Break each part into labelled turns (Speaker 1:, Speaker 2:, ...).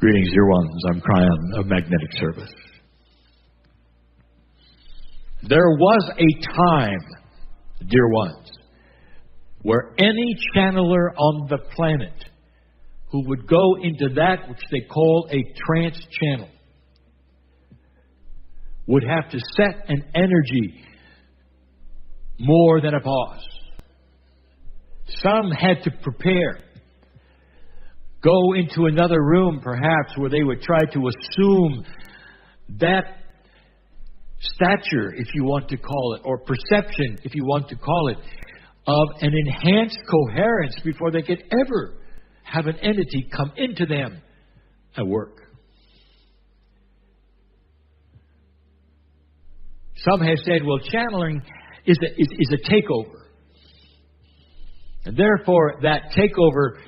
Speaker 1: Greetings, dear ones. I'm Kryon of Magnetic Service. There was a time, dear ones, where any channeler on the planet who would go into that which they call a trance channel would have to set an energy more than a pause. Some had to prepare. Go into another room, perhaps, where they would try to assume that stature, if you want to call it, or perception, if you want to call it, of an enhanced coherence before they could ever have an entity come into them at work. Some have said, well, channeling is a takeover. And therefore, that takeover,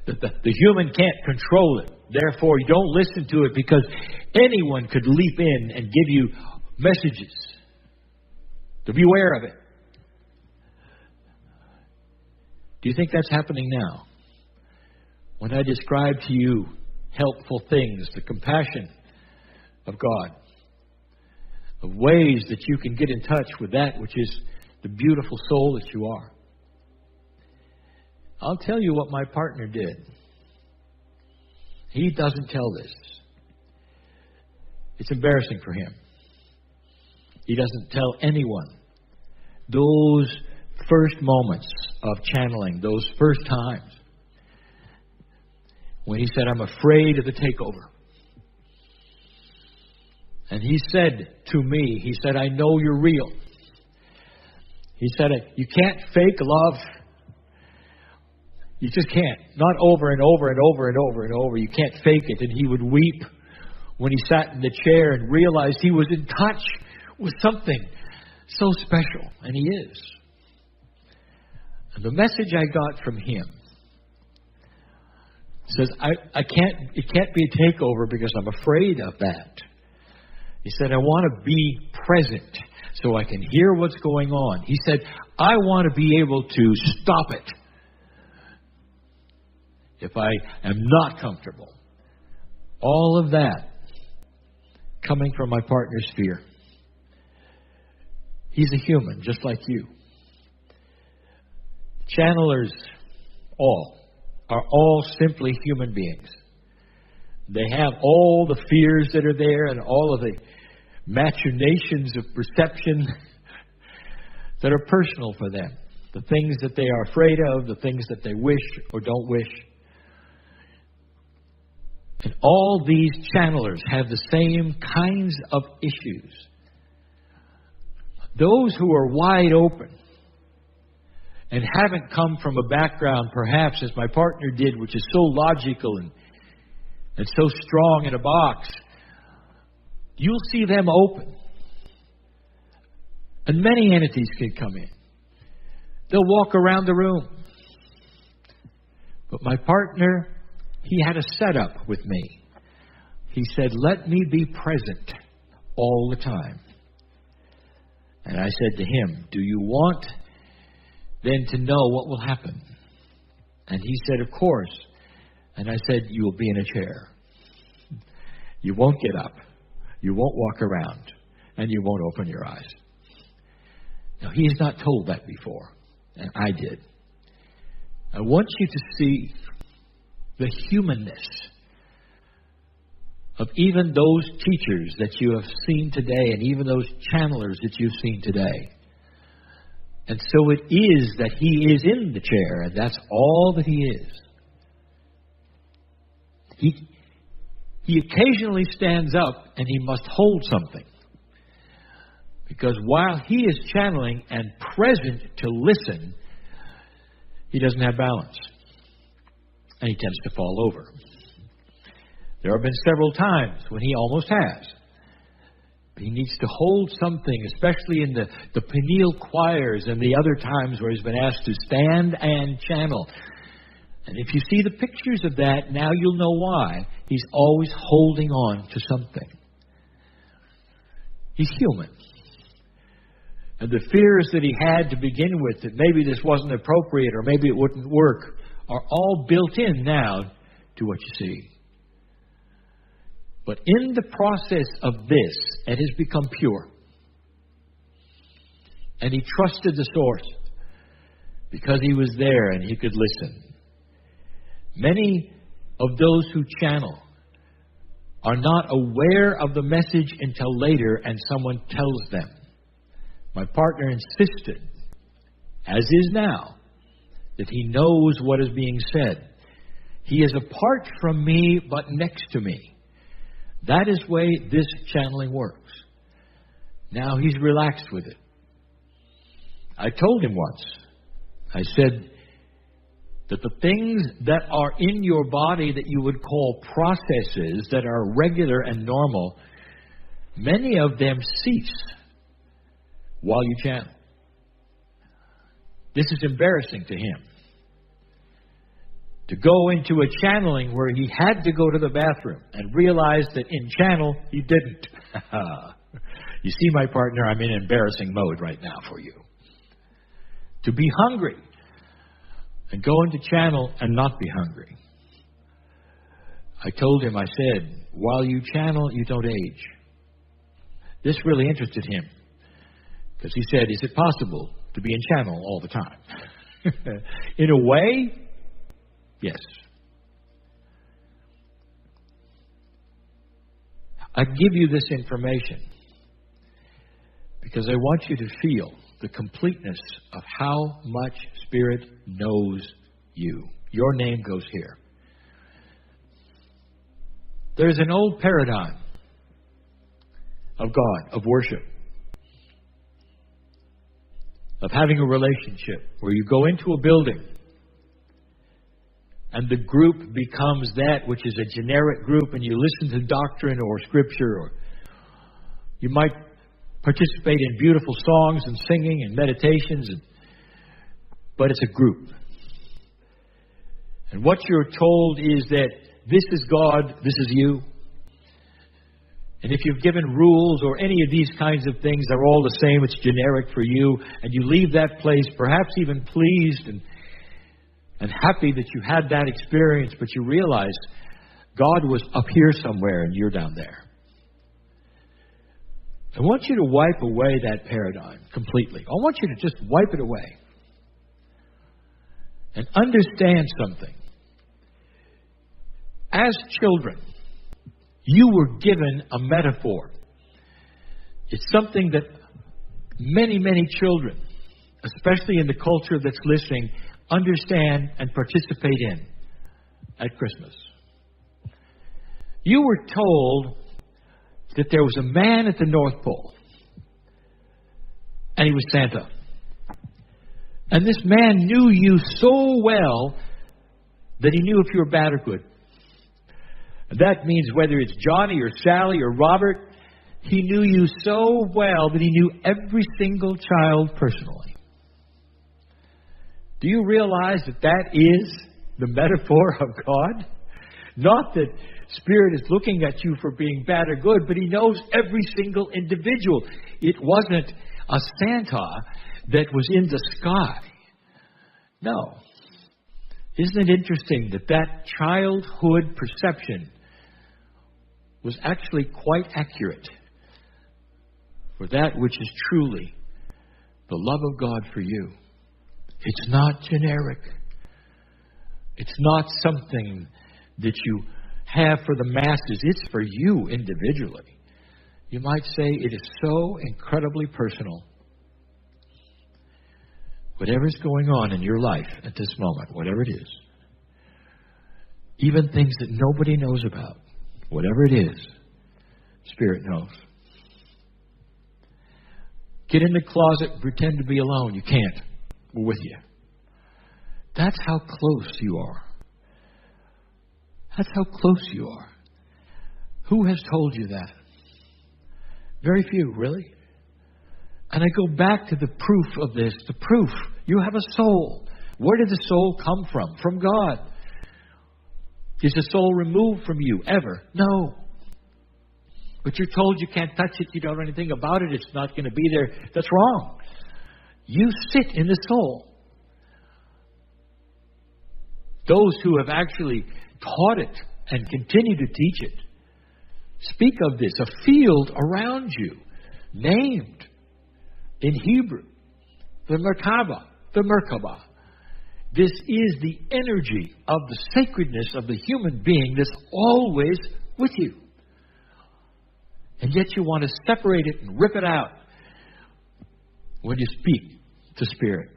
Speaker 1: the human can't control it. Therefore, you don't listen to it because anyone could leap in and give you messages. To be aware of it. Do you think that's happening now? When I describe to you helpful things, the compassion of God, of ways that you can get in touch with that which is the beautiful soul that you are. I'll tell you what my partner did. He doesn't tell this. It's embarrassing for him. He doesn't tell anyone. Those first moments of channeling, those first times, when he said, I'm afraid of the takeover. And he said to me, he said, I know you're real. He said, you can't fake love. You just can't. Not over and over and over and over and over. You can't fake it. And he would weep when he sat in the chair and realized he was in touch with something so special. And he is. And the message I got from him says, it can't be a takeover because I'm afraid of that. He said, I want to be present so I can hear what's going on. He said, I want to be able to stop it if I am not comfortable. All of that coming from my partner's fear. He's a human, just like you. Channelers are all simply human beings. They have all the fears that are there and all of the machinations of perception that are personal for them. The things that they are afraid of, the things that they wish or don't wish. And all these channelers have the same kinds of issues. Those who are wide open and haven't come from a background, perhaps as my partner did, which is so logical and so strong in a box, you'll see them open. And many entities can come in. They'll walk around the room. But my partner, he had a setup with me. He said, let me be present all the time. And I said to him, do you want then to know what will happen? And he said, of course. And I said, you will be in a chair. You won't get up. You won't walk around. And you won't open your eyes. Now, he has not told that before. And I did. I want you to see the humanness of even those teachers that you have seen today and even those channelers that you've seen today. And so it is that he is in the chair, and that's all that he is. He occasionally stands up and he must hold something. Because while he is channeling and present to listen, he doesn't have balance. And he tends to fall over. There have been several times when he almost has. He needs to hold something, especially in the pineal choirs and the other times where he's been asked to stand and channel. And if you see the pictures of that, now you'll know why. He's always holding on to something. He's human. And the fears that he had to begin with, that maybe this wasn't appropriate or maybe it wouldn't work, are all built in now to what you see. But in the process of this, it has become pure. And he trusted the source because he was there and he could listen. Many of those who channel are not aware of the message until later and someone tells them. My partner insisted, as is now, that he knows what is being said. He is apart from me, but next to me. That is the way this channeling works. Now he's relaxed with it. I told him once, I said that the things that are in your body that you would call processes that are regular and normal, many of them cease while you channel. This is embarrassing to him. To go into a channeling where he had to go to the bathroom and realize that in channel he didn't. You see, my partner, I'm in embarrassing mode right now for you. To be hungry and go into channel and not be hungry. I told him, I said, while you channel, you don't age. This really interested him because he said, is it possible to be in channel all the time? In a way, yes. I give you this information because I want you to feel the completeness of how much Spirit knows you. Your name goes here. There's an old paradigm of God, of worship, of having a relationship where you go into a building and the group becomes that which is a generic group, and you listen to doctrine or scripture, or you might participate in beautiful songs and singing and meditations, but it's a group. And what you're told is that this is God, this is you. And if you've given rules or any of these kinds of things, they're all the same, it's generic for you, and you leave that place perhaps even pleased and happy that you had that experience, but you realize God was up here somewhere and you're down there. I want you to wipe away that paradigm completely. I want you to just wipe it away and understand something. As children, you were given a metaphor. It's something that many, many children, especially in the culture that's listening, understand and participate in at Christmas. You were told that there was a man at the North Pole, and he was Santa. And this man knew you so well that he knew if you were bad or good. And that means whether it's Johnny or Sally or Robert, he knew you so well that he knew every single child personally. Do you realize that that is the metaphor of God? Not that Spirit is looking at you for being bad or good, but He knows every single individual. It wasn't a Santa that was in the sky. No. Isn't it interesting that that childhood perception was actually quite accurate for that which is truly the love of God for you? It's not generic. It's not something that you have for the masses. It's for you individually. You might say it is so incredibly personal. Whatever's going on in your life at this moment, whatever it is, even things that nobody knows about, whatever it is, Spirit knows. Get in the closet and pretend to be alone. You can't. We're with you. That's how close you are. That's how close you are. Who has told you that? Very few, really. And I go back to the proof of this. The proof. You have a soul. Where did the soul come from? From God. Is the soul removed from you ever? No. But you're told you can't touch it, you don't know anything about it, it's not going to be there. That's wrong. You sit in the soul. Those who have actually taught it and continue to teach it speak of this, a field around you, named in Hebrew, the Merkaba, the Merkaba. This is the energy of the sacredness of the human being that's always with you. And yet you want to separate it and rip it out when you speak to Spirit.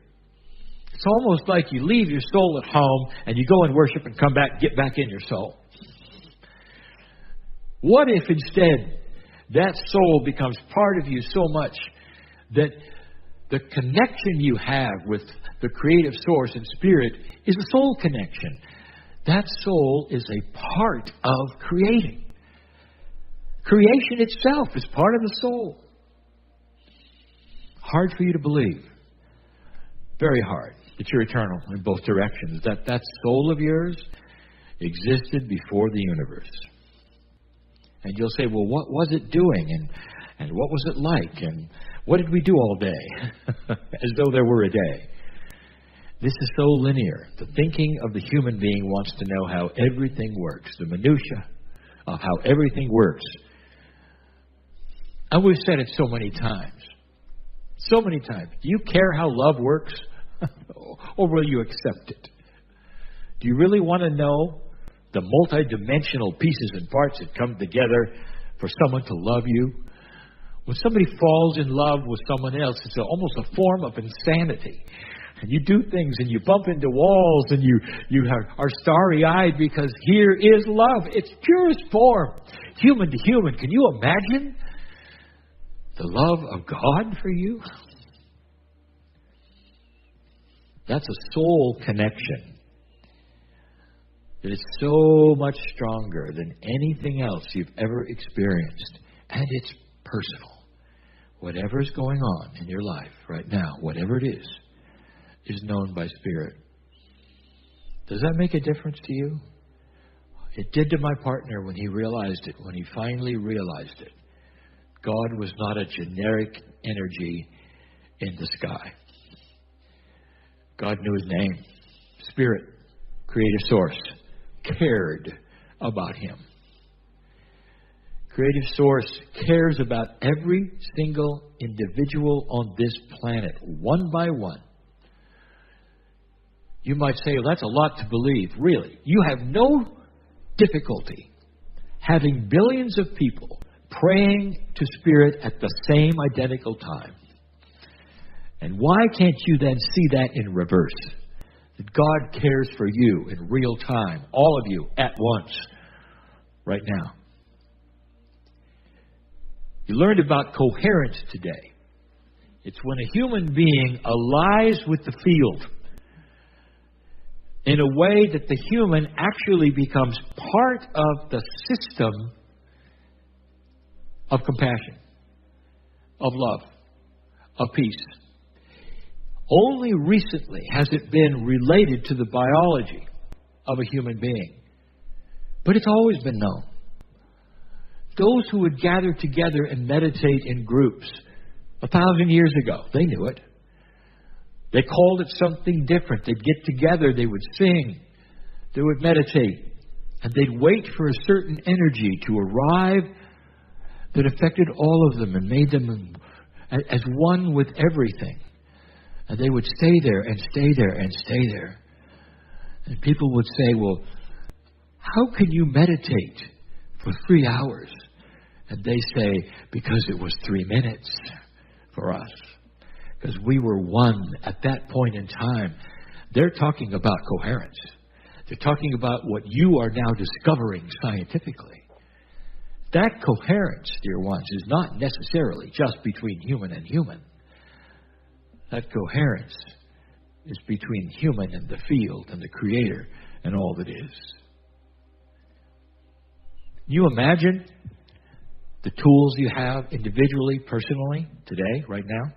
Speaker 1: It's almost like you leave your soul at home and you go and worship and come back, get back in your soul. What if instead that soul becomes part of you so much that the connection you have with the creative source and Spirit is a soul connection? That soul is a part of creating. Creation itself is part of the soul. Hard for you to believe. Very hard that you're eternal in both directions. That soul of yours existed before the universe. And you'll say, well, what was it doing? And what was it like? And what did we do all day? As though there were a day. This is so linear. The thinking of the human being wants to know how everything works. The minutiae of how everything works. And we've said it so many times. So many times. Do you care how love works? Or will you accept it? Do you really want to know the multidimensional pieces and parts that come together for someone to love you? When somebody falls in love with someone else, it's almost a form of insanity. And you do things and you bump into walls and you are starry-eyed because here is love. It's purest form, human to human. Can you imagine the love of God for you? That's a soul connection. It is so much stronger than anything else you've ever experienced. And it's personal. Whatever is going on in your life right now, whatever it is known by Spirit. Does that make a difference to you? It did to my partner when he realized it, when he finally realized it. God was not a generic energy in the sky. God knew his name. Spirit, creative source, cared about him. Creative source cares about every single individual on this planet, one by one. You might say, well, that's a lot to believe. Really, you have no difficulty having billions of people praying to Spirit at the same identical time. And why can't you then see that in reverse? That God cares for you in real time, all of you at once, right now. You learned about coherence today. It's when a human being allies with the field in a way that the human actually becomes part of the system of compassion, of love, of peace. Only recently has it been related to the biology of a human being. But it's always been known. Those who would gather together and meditate in groups 1,000 years ago, they knew it. They called it something different. They'd get together, they would sing, they would meditate, and they'd wait for a certain energy to arrive that affected all of them and made them as one with everything. And they would stay there and stay there and stay there. And people would say, well, how can you meditate for 3 hours? And they say, because it was 3 minutes for us. Because we were one at that point in time. They're talking about coherence. They're talking about what you are now discovering scientifically. That coherence, dear ones, is not necessarily just between human and human. That coherence is between human and the field and the Creator and all that is. You imagine the tools you have individually, personally, today, right now,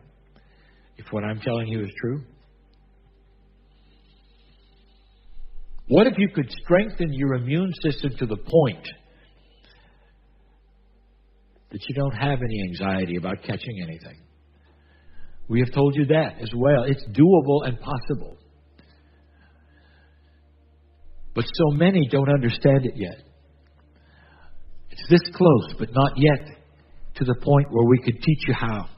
Speaker 1: if what I'm telling you is true? What if you could strengthen your immune system to the point that you don't have any anxiety about catching anything? We have told you that as well. It's doable and possible. But so many don't understand it yet. It's It's this close, but not yet to the point where we could teach you how.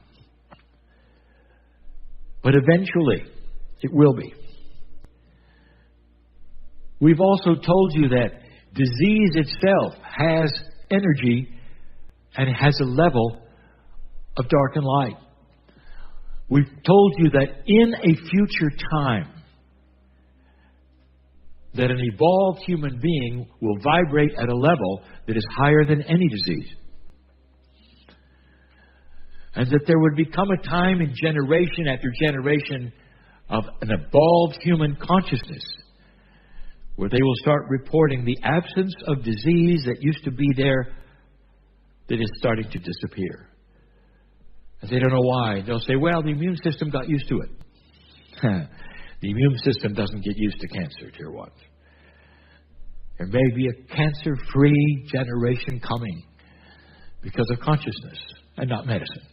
Speaker 1: But eventually, it will be. We've also told you that disease itself has energy and has a level of dark and light. We've told you that in a future time, that an evolved human being will vibrate at a level that is higher than any disease. And that there would become a time in generation after generation of an evolved human consciousness where they will start reporting the absence of disease that used to be there that is starting to disappear. And they don't know why. They'll say, well, the immune system got used to it. The immune system doesn't get used to cancer, dear ones. There may be a cancer-free generation coming because of consciousness and not medicine.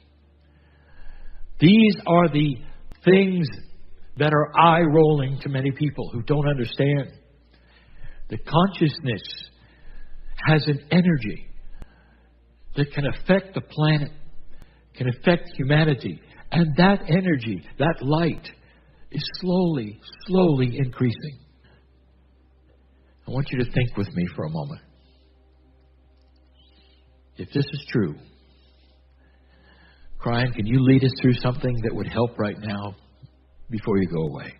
Speaker 1: These are the things that are eye-rolling to many people who don't understand. The consciousness has an energy that can affect the planet, can affect humanity. And that energy, that light, is slowly, slowly increasing. I want you to think with me for a moment. If this is true, Kryon, can you lead us through something that would help right now before you go away?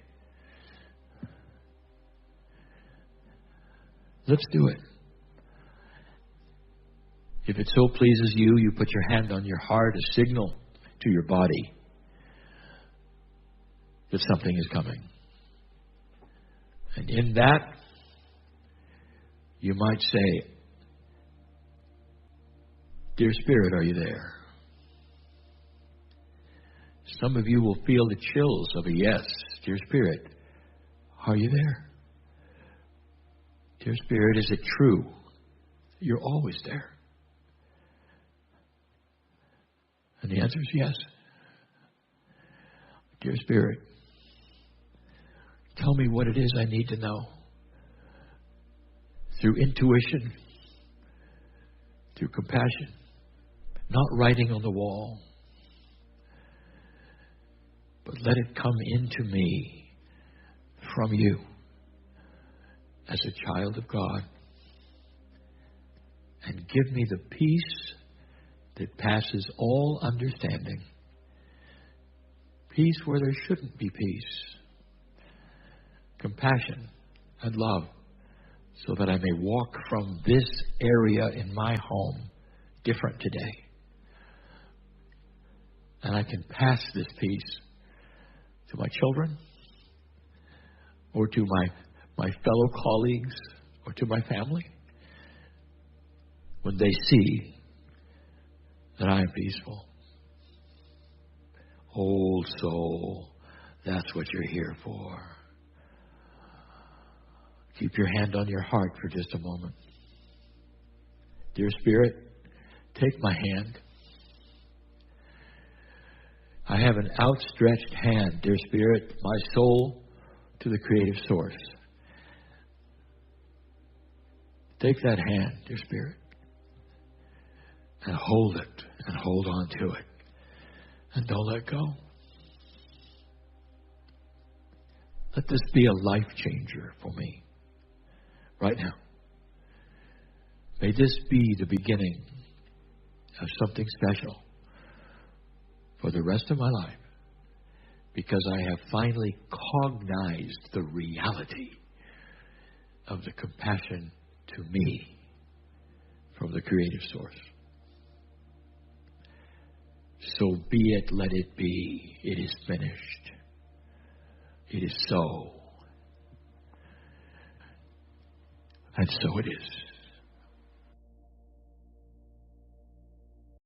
Speaker 1: Let's do it. If it so pleases you, you put your hand on your heart, a signal to your body that something is coming. And in that, you might say, dear Spirit, are you there? Some of you will feel the chills of a yes. Dear Spirit, are you there? Dear Spirit, is it true? You're always there. And the answer is yes. Dear Spirit, tell me what it is I need to know. Through intuition, through compassion, not writing on the wall, but let it come into me from you as a child of God, and give me the peace that passes all understanding. Peace where there shouldn't be peace. Compassion and love, so that I may walk from this area in my home different today. And I can pass this peace to my children, or to my fellow colleagues, or to my family, when they see that I am peaceful. Old soul, that's what you're here for. Keep your hand on your heart for just a moment. Dear Spirit, take my hand. I have an outstretched hand, dear Spirit, my soul to the creative source. Take that hand, dear Spirit, and hold it, and hold on to it, and don't let go. Let this be a life changer for me right now. May this be the beginning of something special for the rest of my life, because I have finally cognized the reality of the compassion to me from the creative source. So be it, let it be. It is finished. It is so. And so it is.